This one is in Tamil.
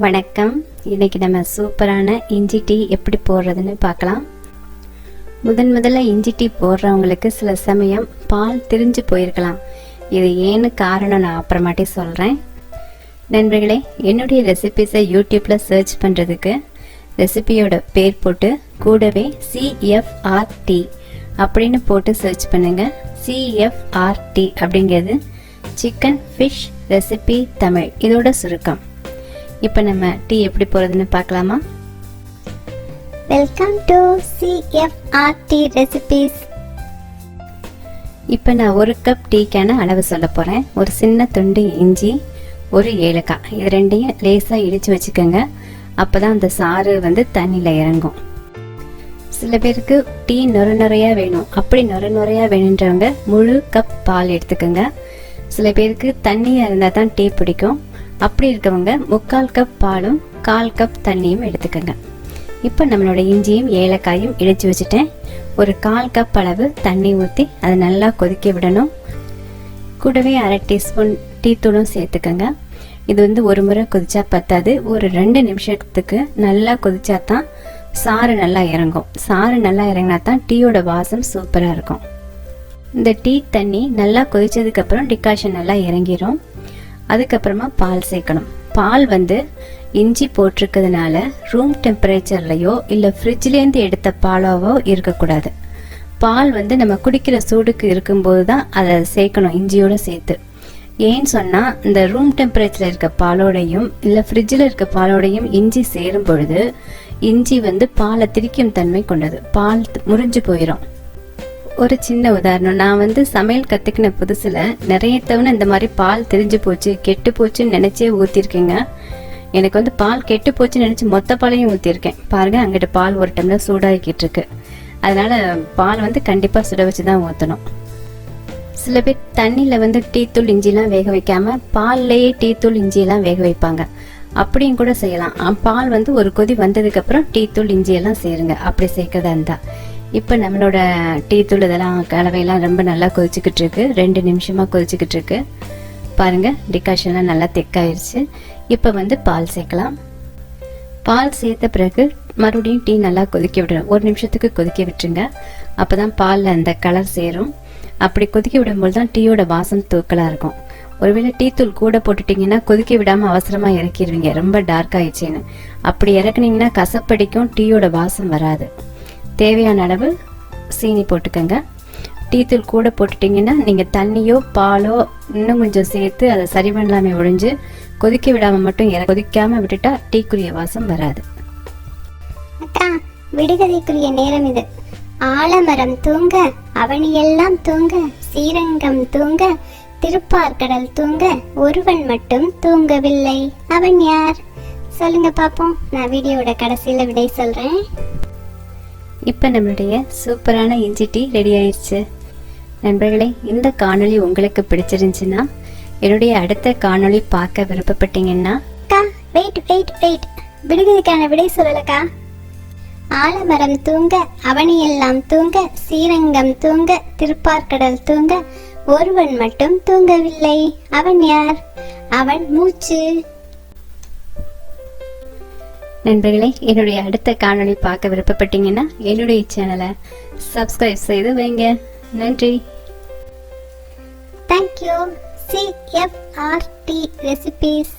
வணக்கம். இன்னைக்கு நம்ம சூப்பரான இஞ்சி டீ எப்படி போடுறதுன்னு பார்க்கலாம். முதல்ல இஞ்சி டீ போடுறவங்களுக்கு சில சமயம் பால் திரிஞ்சு போயிருக்கலாம். இது ஏன்னு காரணம் நான் அப்புறமாட்டி சொல்கிறேன். நண்பர்களே, என்னுடைய ரெசிபிஸை யூடியூப்பில் சர்ச் பண்ணுறதுக்கு ரெசிபியோட பேர் போட்டு கூடவே CFRT அப்படின்னு போட்டு சர்ச் பண்ணுங்க. CFRT அப்படிங்கிறது சிக்கன் ஃபிஷ் ரெசிபி தமிழ், இதோட சுருக்கம். இப்போ நம்ம டீ எப்படி போடுறதுன்னு பார்க்கலாமா? Welcome to CFRT recipes. இப்போ நான் 1 கப் டீக்கான அளவு சொல்ல போகிறேன். ஒரு சின்ன துண்டு இஞ்சி, ஒரு ஏலக்காய், இது ரெண்டையும் லேசாக இடித்து வச்சுக்கோங்க. அப்போ தான் அந்த சாறு தண்ணியில் இறங்கும். சில பேருக்கு டீ நுரையா வேணும். அப்படி நுரையா வேணுன்றவங்க முழு கப் பால் எடுத்துக்கோங்க. சில பேருக்கு தண்ணியாக இருந்தால் தான் டீ பிடிக்கும். அப்படி இருக்கவங்க 3/4 கப் பாலும் 1/4 கப் தண்ணியும் எடுத்துக்கோங்க. இப்போ நம்மளோட இஞ்சியும் ஏலக்காயும் இடித்து வச்சுட்டேன். ஒரு 1/4 கப் அளவு தண்ணி ஊற்றி அதை நல்லா கொதிக்க விடணும். கூடவே 1/2 டீஸ்பூன் டீ தூளும் சேர்த்துக்கோங்க. இது ஒரு முறை கொதிச்சா பத்தாது, ஒரு 2 நிமிஷத்துக்கு நல்லா கொதிச்சா தான் சாறு நல்லா இறங்கும். சாறு நல்லா இறங்கினா தான் டீயோட வாசம் சூப்பராக இருக்கும். இந்த டீ தண்ணி நல்லா கொதிச்சதுக்கு அப்புறம் டிகாஷன் நல்லா இறங்கிரும். அதுக்கப்புறமா பால் சேர்க்கணும். பால் இஞ்சி போட்டிருக்கிறதுனால ரூம் டெம்பரேச்சர்லையோ இல்லை ஃப்ரிட்ஜ்லேருந்து எடுத்த பாலாவோ இருக்கக்கூடாது. பால் நம்ம குடிக்கிற சூடுக்கு இருக்கும்போது தான் அதை சேர்க்கணும், இஞ்சியோட சேர்த்து. ஏன்னு சொன்னால், இந்த ரூம் டெம்பரேச்சரில் இருக்க பாலோடையும் இல்லை ஃப்ரிட்ஜில் இருக்க பாலோடையும் இஞ்சி சேரும் பொழுது இஞ்சி பாலை திரிக்கும் தன்மை கொண்டது. பால் முறிஞ்சு போயிடும். ஒரு சின்ன உதாரணம், நான் சமையல் கற்றுக்கின புதுசில் நிறைய தவணை இந்த மாதிரி பால் திரிஞ்சு போச்சு, கெட்டு போச்சுன்னு நினச்சே ஊற்றிருக்கேங்க. எனக்கு பால் கெட்டு போச்சுன்னு நினச்சி மொத்த பாலையும் ஊற்றிருக்கேன். பாருங்கள், அங்கிட்ட பால் ஒரு டம்ளர் சூடாகிக்கிட்டு இருக்கு. அதனால் பால் கண்டிப்பாக சுட வச்சு தான் ஊற்றணும். சில பேர் தண்ணியில் டீ தூள் இஞ்சிலாம் வேக வைக்காமல் பால்லையே டீ தூள் இஞ்சியெல்லாம் வேக வைப்பாங்க. அப்படியும் கூட செய்யலாம். பால் ஒரு கொதி வந்ததுக்கப்புறம் டீ தூள் இஞ்சியெல்லாம் சேருங்க, அப்படி சேர்க்கறதா இருந்தால். இப்போ நம்மளோட டீ தூள் இதெல்லாம் கலவையெல்லாம் ரொம்ப நல்லா கொதிச்சுக்கிட்டு இருக்கு. 2 நிமிஷமாக கொதிச்சுக்கிட்டு இருக்கு. பாருங்கள், டிகாஷன்லாம் நல்லா திக்காயிருச்சு. இப்போ பால் சேர்க்கலாம். பால் சேர்த்த பிறகு மறுபடியும் டீ நல்லா கொதிக்க விடுறோம். 1 நிமிஷத்துக்கு கொதிக்க விட்டுருங்க. அப்போ தான் பாலில் அந்த கலர் சேரும். அப்படி கொதிக்க விடும்போது தான் டீயோட வாசம் தூக்கலாக இருக்கும். ஒருவேளை டீ தூள் கூட போட்டுட்டிங்கன்னா கொதிக்க விடாமல் அவசரமாக இறக்கிடுவீங்க, ரொம்ப டார்க் ஆயிடுச்சுன்னு. அப்படி இறக்குனீங்கன்னா கசப்படிக்கும், டீயோட வாசம் வராது. தேவையான அளவு சீனி போட்டுக்கோங்க. டீ தூள் கூட போட்டுட்டிங்கன்னா நீங்கள் தண்ணியோ பாலோ இன்னும் கொஞ்சம் சேர்த்து அதை சரி பண்ணலாமே ஒழிஞ்சு கொதிக்க விடாமல் மட்டும் கொதிக்காமல் விட்டுட்டா டீக்குரிய வாசம் வராது. அக்கா, விடுகதைக்குரிய நேரம் இது. ஆலமரம் தூங்க, அவனியெல்லாம் தூங்க, ஸ்ரீரங்கம் தூங்க, திருப்பார்கடல் தூங்க, ஒருவன் மட்டும் தூங்கவில்லை. அவன் யார்? சொல்லுங்க பாப்போம். நான் வீடியோட கடைசியில் விடை சொல்றேன். இப்போ நம்மளுடைய சூப்பரான இஞ்சி டீ ரெடி ஆயிடுச்சு. நண்பர்களே, இந்த காணொளி உங்களுக்கு பிடிச்சிருந்துச்சுன்னா என்னுடைய அடுத்த காணொளி பார்க்க விருப்பப்பட்டீங்கன்னா வெயிட், விடுகதைக்கான விடை சொல்லலக்கா. ஆலமரம் தூங்க, அவனியெல்லாம் தூங்க, ஸ்ரீரங்கம் தூங்க, திருப்பார்கடல் தூங்க, ஒருவன் மட்டும் தூங்கவில்லை. அவன் யார்? அவன் மூச்சு. நண்பர்களே, என்னுடைய அடுத்த காணொளி பார்க்க விருப்பப்பட்டீங்கன்னா என்னுடைய சேனலை சப்ஸ்கிரைப் செய்து வைங்க. நன்றி. தேங்க்யூ. CFRT recipes.